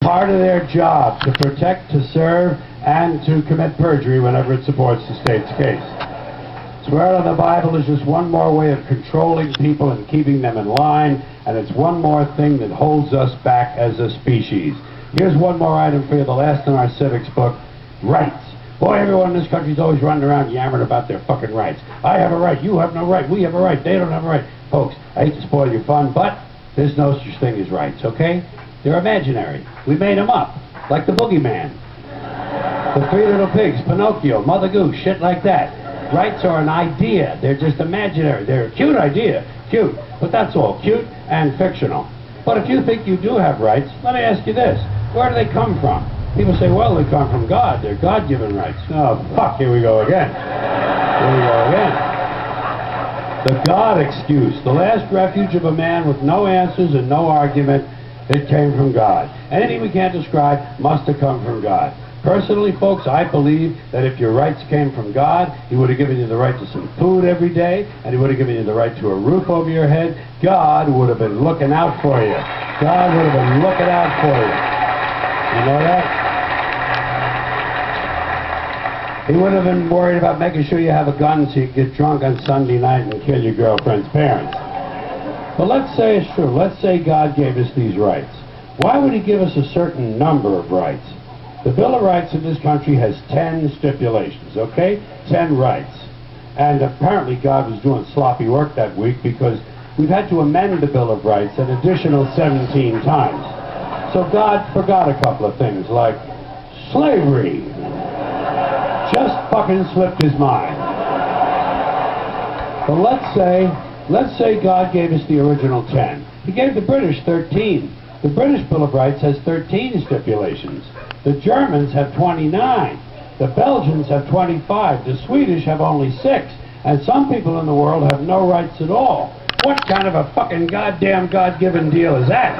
Part of their job to protect, to serve, and to commit perjury whenever it supports the state's case. Swearing on the Bible is just one more way of controlling people and keeping them in line, and it's one more thing that holds us back as a species. Here's one more item for you, the last in our civics book, rights. Boy, everyone in this country's always running around yammering about their fucking rights. I have a right, you have no right, we have a right, they don't have a right. Folks, I hate to spoil your fun, but there's no such thing as rights, okay? They're imaginary. We made them up, like the boogeyman. The Three Little Pigs, Pinocchio, Mother Goose, shit like that. Rights are an idea. They're just imaginary. They're a cute idea. Cute. But that's all. Cute and fictional. But if you think you do have rights, let me ask you this. Where do they come from? People say, well, they come from God. They're God-given rights. Oh, fuck. Here we go again. Here we go again. The God excuse. The last refuge of a man with no answers and no argument. It came from God. Anything we can't describe must have come from God. Personally, folks, I believe that if your rights came from God, He would have given you the right to some food every day, and He would have given you the right to a roof over your head. God would have been looking out for you. God would have been looking out for you. You know that? He would have been worried about making sure you have a gun so you could get drunk on Sunday night and kill your girlfriend's parents. But let's say it's true. Let's say God gave us these rights. Why would He give us a certain number of rights? The Bill of Rights in this country has 10 stipulations, okay? 10 rights. And apparently God was doing sloppy work that week because we've had to amend the Bill of Rights an additional 17 times. So God forgot a couple of things, like slavery. Just fucking slipped His mind. But let's say God gave us the original 10. He gave the British 13. The British Bill of Rights has 13 stipulations. The Germans have 29. The Belgians have 25. The Swedish have only 6. And some people in the world have no rights at all. What kind of a fucking goddamn God-given deal is that?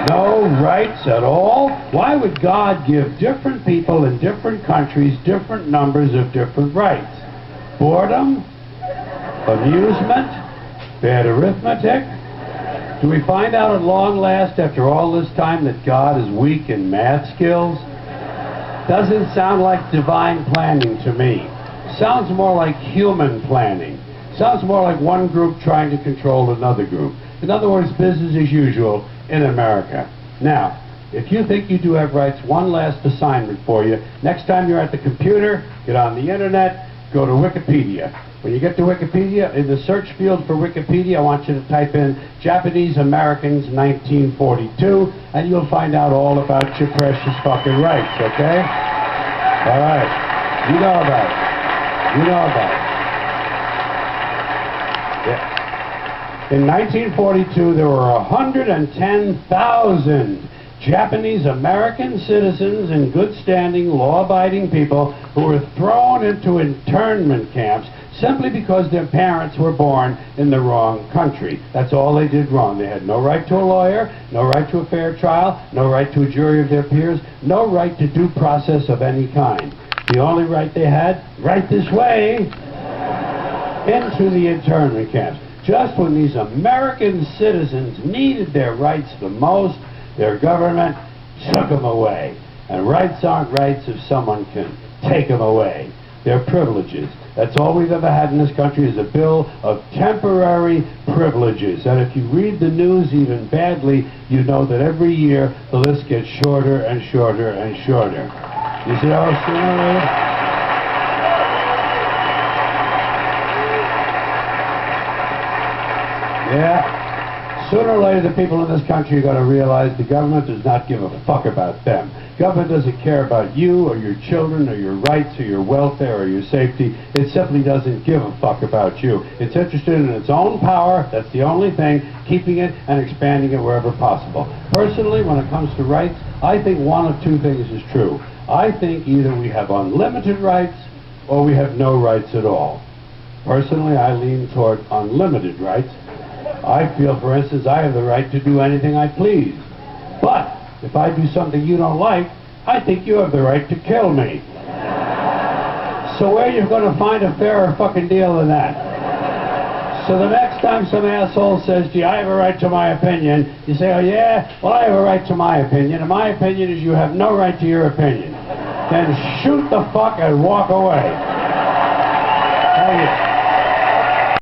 No rights at all? Why would God give different people in different countries different numbers of different rights? Boredom? Amusement? Bad arithmetic? Do we find out at long last, after all this time, that God is weak in math skills? Doesn't sound like divine planning to me. Sounds more like human planning. Sounds more like one group trying to control another group. In other words, business as usual in America. Now, if you think you do have rights, one last assignment for you. Next time you're at the computer, get on the internet, go to Wikipedia. When you get to Wikipedia, in the search field for Wikipedia, I want you to type in Japanese Americans 1942, and you'll find out all about your precious fucking rights, okay? All right. You know about it. You know about it. Yeah. In 1942, there were 110,000 Japanese American citizens in good standing, law-abiding people who were thrown into internment camps simply because their parents were born in the wrong country. That's all they did wrong. They had no right to a lawyer, no right to a fair trial, no right to a jury of their peers, no right to due process of any kind. The only right they had, right this way, into the internment camps. Just when these American citizens needed their rights the most, their government took them away. And rights aren't rights if someone can take them away. They're privileges. That's all we've ever had in this country is a bill of temporary privileges. And if you read the news even badly, you know that every year the list gets shorter and shorter and shorter. You see how it's doing? Yeah. Sooner or later, the people in this country are going to realize the government does not give a fuck about them. Government doesn't care about you or your children or your rights or your welfare or your safety. It simply doesn't give a fuck about you. It's interested in its own power. That's the only thing, keeping it and expanding it wherever possible. Personally, when it comes to rights, I think one of two things is true. I think either we have unlimited rights or we have no rights at all. Personally, I lean toward unlimited rights. I feel, for instance, I have the right to do anything I please. But if I do something you don't like, I think you have the right to kill me. So where are you going to find a fairer fucking deal than that? So the next time some asshole says, gee, I have a right to my opinion, you say, oh yeah? Well, I have a right to my opinion, and my opinion is you have no right to your opinion. Then shoot the fuck and walk away.